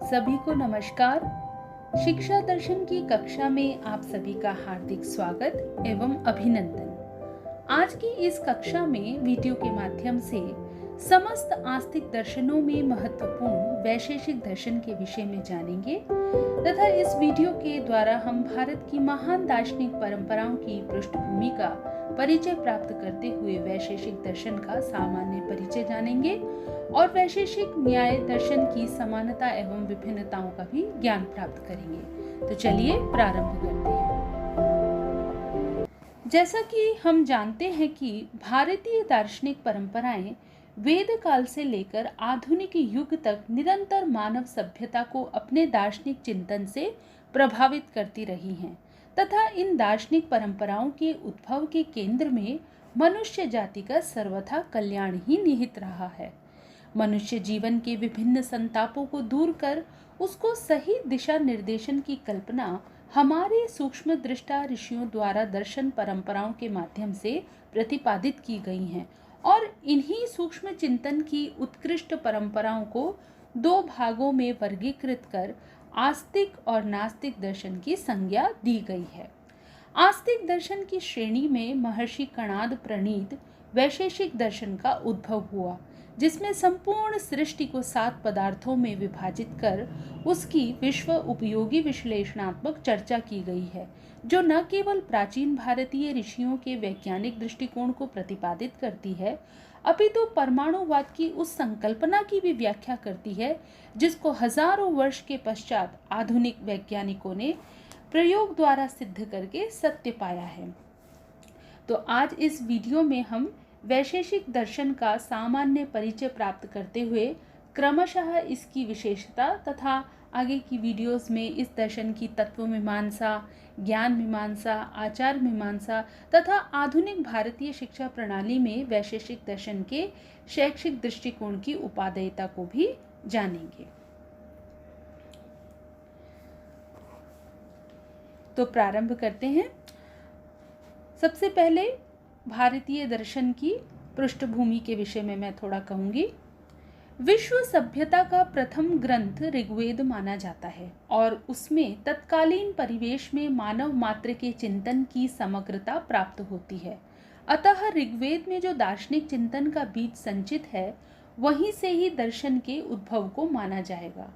सभी को नमस्कार। शिक्षा दर्शन की कक्षा में आप सभी का हार्दिक स्वागत एवं अभिनंदन। आज की इस कक्षा में वीडियो के माध्यम से समस्त आस्तिक दर्शनों में महत्वपूर्ण वैशेषिक दर्शन के विषय में जानेंगे तथा इस वीडियो के द्वारा हम भारत की महान दार्शनिक परंपराओं की पृष्ठभूमि का परिचय प्राप्त करते हुए वैशेषिक दर्शन का सामान्य परिचय जानेंगे और वैशेषिक न्याय दर्शन की समानता एवं विभिन्नताओं का भी ज्ञान प्राप्त करेंगे। तो चलिए प्रारंभ करते हैं। जैसा कि हम जानते हैं कि भारतीय दार्शनिक परंपराएं वेद काल से लेकर आधुनिक युग तक निरंतर मानव सभ्यता को अपने दार्शनिक चिंतन से प्रभावित करती रही हैं तथा इन दार्शनिक परंपराओं के उद्भव के केंद्र में मनुष्य जाति का सर्वथा कल्याण ही निहित रहा है। मनुष्य जीवन के विभिन्न संतापों को दूर कर उसको सही दिशा निर्देशन की कल्पना हमारे सूक्ष्म दृष्टा ऋषियों द्वारा दर्शन परंपराओं के माध्यम से प्रतिपादित की गई हैं और इन्हीं सूक्ष्म चिंतन की उत्कृष्ट परंपराओं को दो भागों में वर्गीकृत कर आस्तिक और नास्तिक दर्शन की संज्ञा दी गई है। आस्तिक दर्शन की श्रेणी में महर्षि कणाद प्रणीत वैशेषिक दर्शन का उद्भव हुआ, जिसमें संपूर्ण सृष्टि को 7 पदार्थों में विभाजित कर उसकी विश्व उपयोगी विश्लेषणात्मक चर्चा की गई है, जो न केवल प्राचीन भारतीय ऋषियों के वैज्ञानिक दृष्टिकोण को प्रतिपादित करती है, अपितु परमाणुवाद की उस संकल्पना की भी व्याख्या करती है जिसको हजारों वर्ष के पश्चात आधुनिक वैज्ञानिकों ने प्रयोग द्वारा सिद्ध करके सत्य पाया है। तो आज इस वीडियो में हम वैशेषिक दर्शन का सामान्य परिचय प्राप्त करते हुए क्रमशः इसकी विशेषता तथा आगे की वीडियोस में इस दर्शन की तत्व मीमांसा, ज्ञान मीमांसा, आचार मीमांसा तथा आधुनिक भारतीय शिक्षा प्रणाली में वैशेषिक दर्शन के शैक्षिक दृष्टिकोण की उपादेयता को भी जानेंगे। तो प्रारंभ करते हैं। सबसे पहले भारतीय दर्शन की पृष्ठभूमि के विषय में मैं थोड़ा कहूंगी। विश्व सभ्यता का प्रथम ग्रंथ ऋग्वेद माना जाता है और उसमें तत्कालीन परिवेश में मानव मात्र के चिंतन की समग्रता प्राप्त होती है। अतः ऋग्वेद में जो दार्शनिक चिंतन का बीज संचित है, वहीं से ही दर्शन के उद्भव को माना जाएगा।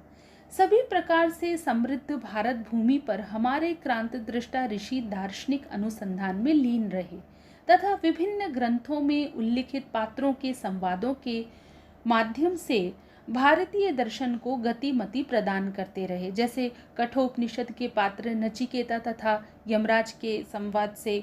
सभी प्रकार से समृद्ध भारत भूमि पर हमारे क्रांत दृष्टा ऋषि दार्शनिक अनुसंधान में लीन रहे तथा विभिन्न ग्रंथों में उल्लिखित पात्रों के संवादों के माध्यम से भारतीय दर्शन को गतिमति प्रदान करते रहे। जैसे कठोपनिषद के पात्र नचिकेता तथा यमराज के संवाद से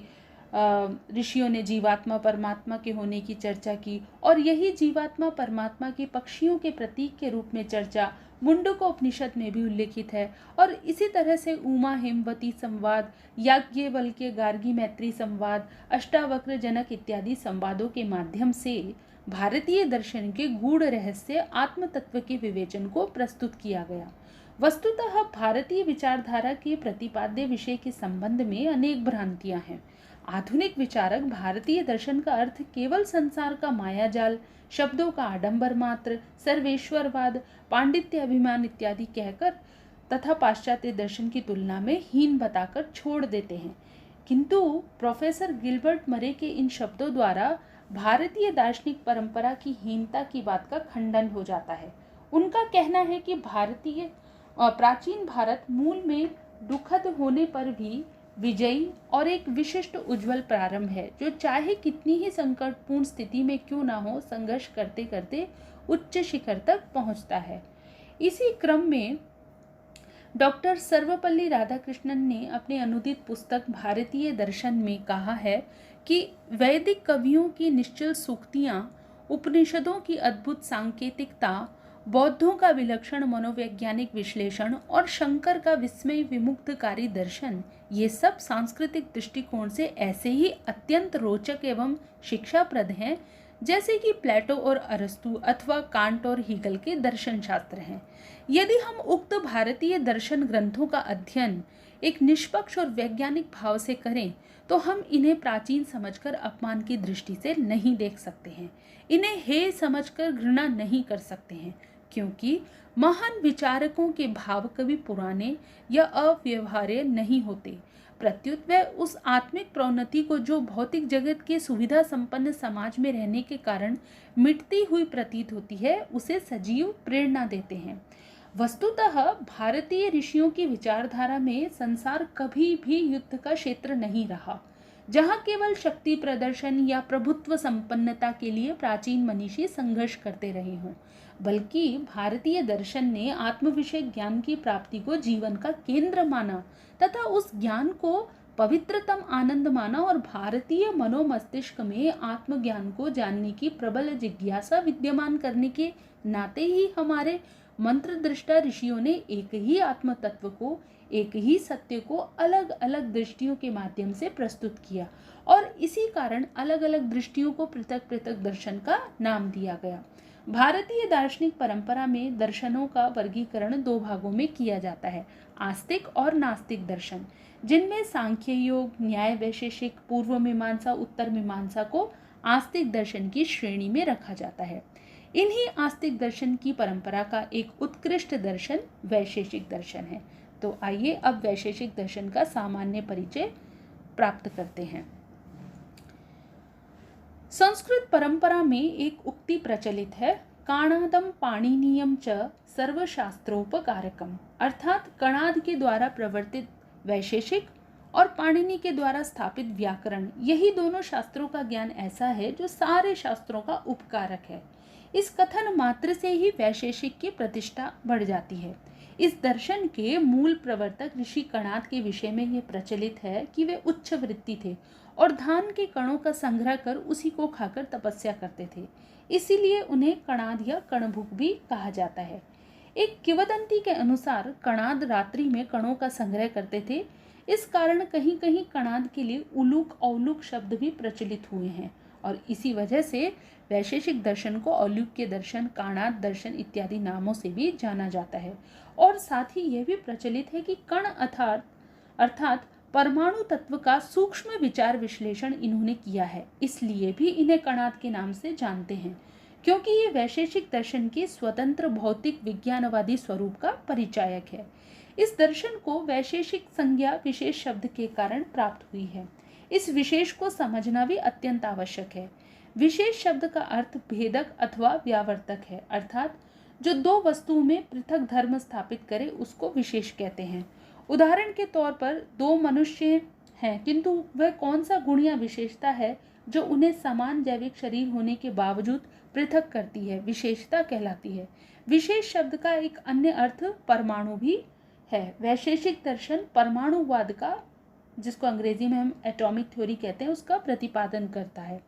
ऋषियों ने जीवात्मा परमात्मा के होने की चर्चा की और यही जीवात्मा परमात्मा की पक्षियों के प्रतीक के रूप में चर्चा मुंडकोपनिषद में भी उल्लिखित है। और इसी तरह से उमा हेमवती संवाद, याज्ञवल्क्य गार्गी मैत्री संवाद, अष्टावक्र जनक इत्यादि संवादों के माध्यम से भारतीय दर्शन के गूढ़ रहस्य आत्म तत्व के विवेचन को प्रस्तुत किया गया। वस्तुतः भारतीय विचारधारा के प्रतिपाद्य विषय के संबंध में अनेक भ्रांतियां हैं। आधुनिक विचारक भारतीय दर्शन का अर्थ केवल संसार का मायाजाल, शब्दों का आडंबर मात्र, सर्वेश्वरवाद, पांडित्य अभिमान इत्यादि कहकर तथा पाश्चात्य दर्शन की तुलना में हीन बताकर छोड़ देते हैं। किंतु प्रोफेसर गिलबर्ट मरे के इन शब्दों द्वारा भारतीय दार्शनिक परंपरा की हीनता की बात का खंडन हो जाता है। उनका कहना है कि प्राचीन भारत मूल में दुखद होने पर भी विजयी और एक विशिष्ट उज्जवल प्रारंभ है, जो चाहे कितनी ही संकटपूर्ण स्थिति में क्यों ना हो, संघर्ष करते करते उच्च शिखर तक पहुंचता है। इसी क्रम में डॉक्टर सर्वपल्ली राधाकृष्णन ने अपने अनुदित पुस्तक भारतीय दर्शन में कहा है कि वैदिक कवियों की निश्चल सूक्तियां, उपनिषदों की अद्भुत सांकेतिकता, बौद्धों का विलक्षण मनोवैज्ञानिक विश्लेषण और शंकर का विस्मय विमुक्तकारी दर्शन, ये सब सांस्कृतिक दृष्टिकोण से ऐसे ही अत्यंत रोचक एवं शिक्षाप्रद हैं जैसे कि प्लेटो और अरस्तु अथवा कांट और हीगल के दर्शन शास्त्र हैं। यदि हम उक्त भारतीय दर्शन ग्रंथों का अध्ययन एक निष्पक्ष और वैज्ञानिक भाव से करें तो हम इन्हें प्राचीन समझकर अपमान की दृष्टि से नहीं देख सकते हैं, इन्हें हे समझकर घृणा नहीं कर सकते हैं, क्योंकि महान विचारकों के भाव कभी पुराने या अव्यवहार्य नहीं होते। प्रत्युत वह उस आत्मिक प्रोन्नति को जो भौतिक जगत के सुविधा संपन्न समाज में रहने के कारण मिटती हुई प्रतीत होती है, उसे सजीव प्रेरणा देते हैं। वस्तुतः भारतीय ऋषियों की विचारधारा में संसार कभी भी युद्ध का क्षेत्र नहीं रहा, जहाँ केवल शक्ति प्रदर्शन या प्रभुत्व संपन्नता के लिए प्राचीन मनीषी संघर्ष करते रहे हों, बल्कि भारतीय दर्शन ने आत्म विषय ज्ञान की प्राप्ति को जीवन का केंद्र माना तथा उस ज्ञान को पवित्रतम आनंद माना और भारतीय मनोमस्तिष्क में आत्मज्ञान को जानने की प्रबल जिज्ञासा विद्यमान करने के नाते ही हमारे मंत्र दृष्टा ऋषियों ने एक ही आत्म तत्व को, एक ही सत्य को अलग अलग दृष्टियों के माध्यम से प्रस्तुत किया और इसी कारण अलग अलग दृष्टियों को पृथक पृथक दर्शन का नाम दिया गया। भारतीय दार्शनिक परंपरा में दर्शनों का वर्गीकरण दो भागों में किया जाता है, आस्तिक और नास्तिक दर्शन, जिनमें सांख्य योग, न्याय वैशेषिक, पूर्व मीमांसा, उत्तर मीमांसा को आस्तिक दर्शन की श्रेणी में रखा जाता है। इन्हीं आस्तिक दर्शन की परंपरा का एक उत्कृष्ट दर्शन वैशेषिक दर्शन है। तो आइए अब वैशेषिक दर्शन का सामान्य परिचय प्राप्त करते हैं। संस्कृत परंपरा में एक उक्ति प्रचलित है, काणादम पाणिनीयम च सर्वशास्त्रोपकारकम, अर्थात कणाद के द्वारा प्रवर्तित वैशेषिक और पाणिनि के द्वारा स्थापित व्याकरण, यही दोनों शास्त्रों का ज्ञान ऐसा है जो सारे शास्त्रों का उपकारक है। इस कथन मात्र से ही वैशेषिक की प्रतिष्ठा बढ़ जाती है। इस दर्शन के मूल प्रवर्तक ऋषि कणाद के विषय में यह प्रचलित है कि वे उच्च वृत्ति थे और धान के कणों का संग्रह कर उसी को खाकर तपस्या करते थे, इसीलिए उन्हें कणाद या कणभुक भी कहा जाता है। एक किंवदंती के अनुसार कणाद रात्रि में कणों का संग्रह करते थे, इस कारण कहीं कहीं कणाद के लिए उलूक औलूक शब्द भी प्रचलित हुए हैं और इसी वजह से वैशेषिक दर्शन को औलूक्य दर्शन, काणाद दर्शन इत्यादि नामों से भी जाना जाता है। और साथ ही यह भी प्रचलित है कि कण अर्थात परमाणु तत्व का सूक्ष्म विचार विश्लेषण इन्होंने किया है, इसलिए भी इन्हें कणाद के नाम से जानते हैं, क्योंकि ये वैशेषिक दर्शन के स्वतंत्र भौतिक विज्ञानवादी स्वरूप का परिचायक है। इस दर्शन को वैशेषिक संज्ञा विशेष शब्द के कारण प्राप्त हुई है। इस विशेष को समझना भी अत्यंत आवश्यक है। विशेष शब्द का अर्थ भेदक अथवा व्यावर्तक है, अर्थात जो दो वस्तुओं में पृथक धर्म स्थापित करे उसको विशेष कहते हैं। उदाहरण के तौर पर दो मनुष्य हैं, किंतु वह कौन सा गुण या विशेषता है जो उन्हें समान जैविक शरीर होने के बावजूद पृथक करती है, विशेषता कहलाती है। विशेष शब्द का एक अन्य अर्थ परमाणु भी है। वैशेषिक दर्शन परमाणुवाद का, जिसको अंग्रेजी में हम एटॉमिक थ्योरी कहते हैं, उसका प्रतिपादन करता है।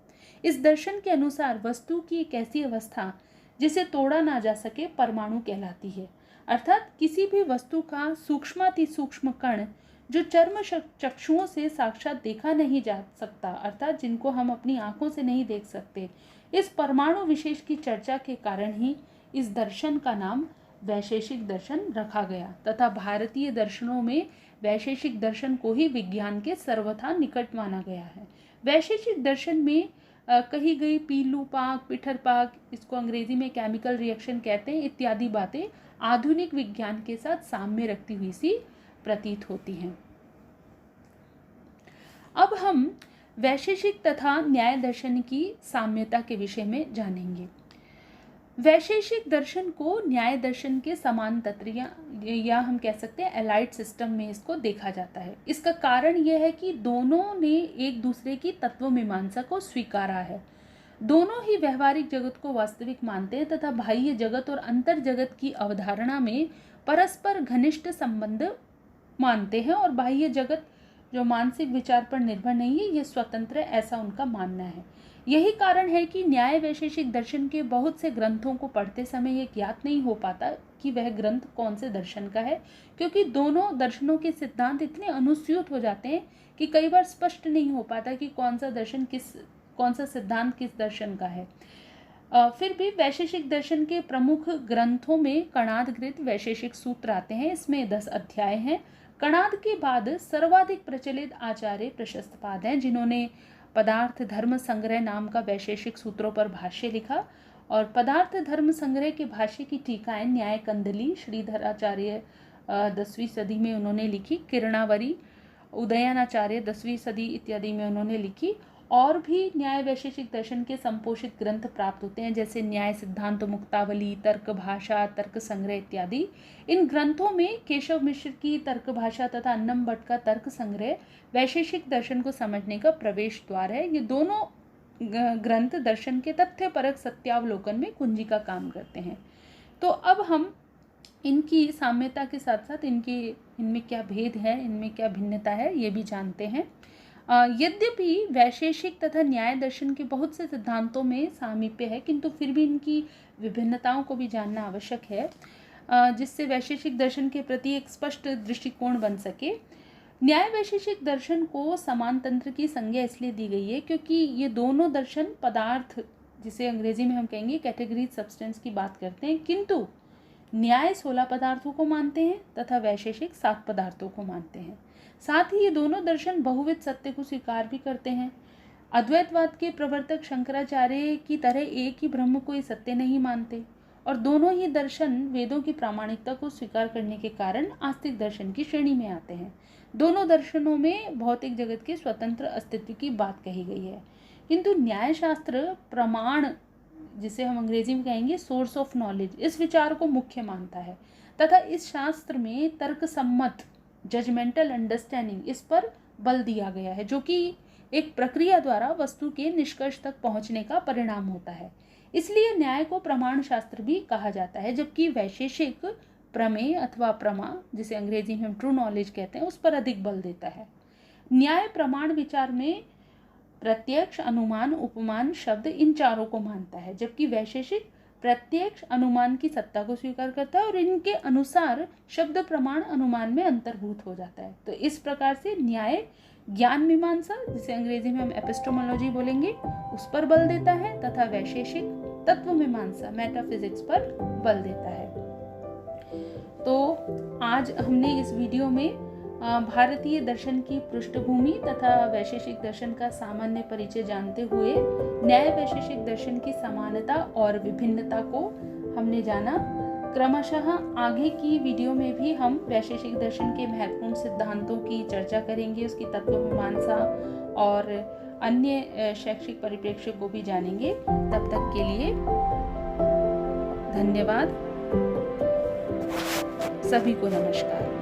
इस दर्शन के अनुसार वस्तु की एक ऐसी अवस्था जिसे तोड़ा ना जा सके परमाणु कहलाती है, अर्थात किसी भी वस्तु का सूक्ष्माति सूक्ष्म कण जो चर्म चक्षुओं से साक्षात देखा नहीं जा सकता, अर्थात जिनको हम अपनी आंखों से नहीं देख सकते, इस परमाणु विशेष की चर्चा के कारण ही इस दर्शन का नाम वैशेषिक दर्शन रखा गया तथा भारतीय दर्शनों में वैशेषिक दर्शन को ही विज्ञान के सर्वथा निकट माना गया है। वैशेषिक दर्शन में कही गई पीलू पाक, पिठर पाक, इसको अंग्रेजी में केमिकल रिएक्शन कहते हैं, इत्यादि बातें आधुनिक विज्ञान के साथ साम्य रखती हुई सी प्रतीत होती हैं। अब हम वैशेषिक तथा न्याय दर्शन की साम्यता के विषय में जानेंगे। वैशेषिक दर्शन को न्याय दर्शन के समांतर या हम कह सकते हैं एलाइड सिस्टम में इसको देखा जाता है। इसका कारण यह है कि दोनों ने एक दूसरे की तत्व मीमांसा को स्वीकारा है। दोनों ही व्यवहारिक जगत को वास्तविक मानते हैं तथा बाह्य जगत और अंतर जगत की अवधारणा में परस्पर घनिष्ठ संबंध मानते हैं और बाह्य जगत जो मानसिक विचार पर निर्भर नहीं है, यह स्वतंत्र है, ऐसा उनका मानना है। यही कारण है कि न्याय वैशेषिक दर्शन के बहुत से ग्रंथों को पढ़ते समय यह ज्ञात नहीं हो पाता कि वह ग्रंथ कौन से दर्शन का है, क्योंकि दोनों दर्शनों के सिद्धांत इतने अनुस्यूत हो जाते हैं कि कई बार स्पष्ट नहीं हो पाता कि कौन सा सिद्धांत किस दर्शन का है। फिर भी वैशेषिक दर्शन के प्रमुख ग्रंथों में कणादकृत वैशेषिक सूत्र आते हैं। इसमें 10 अध्याय हैं। कणाद के बाद सर्वाधिक प्रचलित आचार्य प्रशस्तपाद हैं, जिन्होंने पदार्थ धर्म संग्रह नाम का वैशेषिक सूत्रों पर भाष्य लिखा और पदार्थ धर्म संग्रह के भाष्य की टीकाएं न्याय कंदली श्रीधराचार्य 10वीं सदी में उन्होंने लिखी, किरणावरी उदयनाचार्य 10वीं सदी इत्यादि में उन्होंने लिखी। और भी न्याय वैशेषिक दर्शन के संपोषित ग्रंथ प्राप्त होते हैं, जैसे न्याय सिद्धांत मुक्तावली, तर्क भाषा, तर्क संग्रह इत्यादि। इन ग्रंथों में केशव मिश्र की तर्क भाषा तथा अन्नम भट्ट का तर्क संग्रह वैशेषिक दर्शन को समझने का प्रवेश द्वार है। ये दोनों ग्रंथ दर्शन के तथ्यपरक सत्यावलोकन में कुंजी का काम करते हैं। तो अब हम इनकी साम्यता के साथ साथ इनमें क्या भेद है, इनमें क्या भिन्नता है, ये भी जानते हैं। यद्यपि वैशेषिक तथा न्याय दर्शन के बहुत से सिद्धांतों में सामीप्य है, किंतु फिर भी इनकी विभिन्नताओं को भी जानना आवश्यक है, जिससे वैशेषिक दर्शन के प्रति एक स्पष्ट दृष्टिकोण बन सके। न्याय वैशेषिक दर्शन को समान तंत्र की संज्ञा इसलिए दी गई है क्योंकि ये दोनों दर्शन पदार्थ, जिसे अंग्रेजी में हम कहेंगे कैटेगरी सब्सटेंस की बात करते हैं, किंतु न्याय 16 पदार्थों को मानते हैं तथा वैशेषिक 7 पदार्थों को मानते हैं। साथ ही ये दोनों दर्शन बहुविध सत्य को स्वीकार भी करते हैं। अद्वैतवाद के प्रवर्तक शंकराचार्य की तरह एक ही ब्रह्म को ये सत्य नहीं मानते, और दोनों ही दर्शन वेदों की प्रामाणिकता को स्वीकार करने के कारण आस्तिक दर्शन की श्रेणी में आते हैं। दोनों दर्शनों में भौतिक जगत के स्वतंत्र अस्तित्व की बात कही गई है, किंतु न्यायशास्त्र प्रमाण, जिसे हम अंग्रेजी में कहेंगे सोर्स ऑफ नॉलेज, इस विचार को मुख्य मानता है तथा इस शास्त्र में तर्क सम्मत जजमेंटल अंडरस्टैंडिंग इस पर बल दिया गया है, जो कि एक प्रक्रिया द्वारा वस्तु के निष्कर्ष तक पहुंचने का परिणाम होता है। इसलिए न्याय को प्रमाण शास्त्र भी कहा जाता है, जबकि वैशेषिक प्रमेय अथवा प्रमा, जिसे अंग्रेजी में हम ट्रू नॉलेज कहते हैं, उस पर अधिक बल देता है। न्याय प्रमाण विचार में प्रत्यक्ष, अनुमान, उपमान, शब्द इन चारों को मानता है, जबकि वैशेषिक प्रत्यक्ष अनुमान की सत्ता को स्वीकार करता है और इनके अनुसार शब्द प्रमाण अनुमान में अंतर्भूत हो जाता है। तो इस प्रकार से न्याय ज्ञान मीमांसा, जिसे अंग्रेजी में हम एपिस्टेमोलॉजी बोलेंगे, उस पर बल देता है तथा वैशेषिक तत्व मीमांसा मेटाफिजिक्स पर बल देता है। तो आज हमने इस वीडियो में भारतीय दर्शन की पृष्ठभूमि तथा वैशेषिक दर्शन का सामान्य परिचय जानते हुए न्याय वैशेषिक दर्शन की समानता और विभिन्नता को हमने जाना। क्रमशः आगे की वीडियो में भी हम वैशेषिक दर्शन के महत्वपूर्ण सिद्धांतों की चर्चा करेंगे, उसकी तत्व मीमांसा और अन्य शैक्षिक परिप्रेक्ष्य को भी जानेंगे। तब तक के लिए धन्यवाद। सभी को नमस्कार।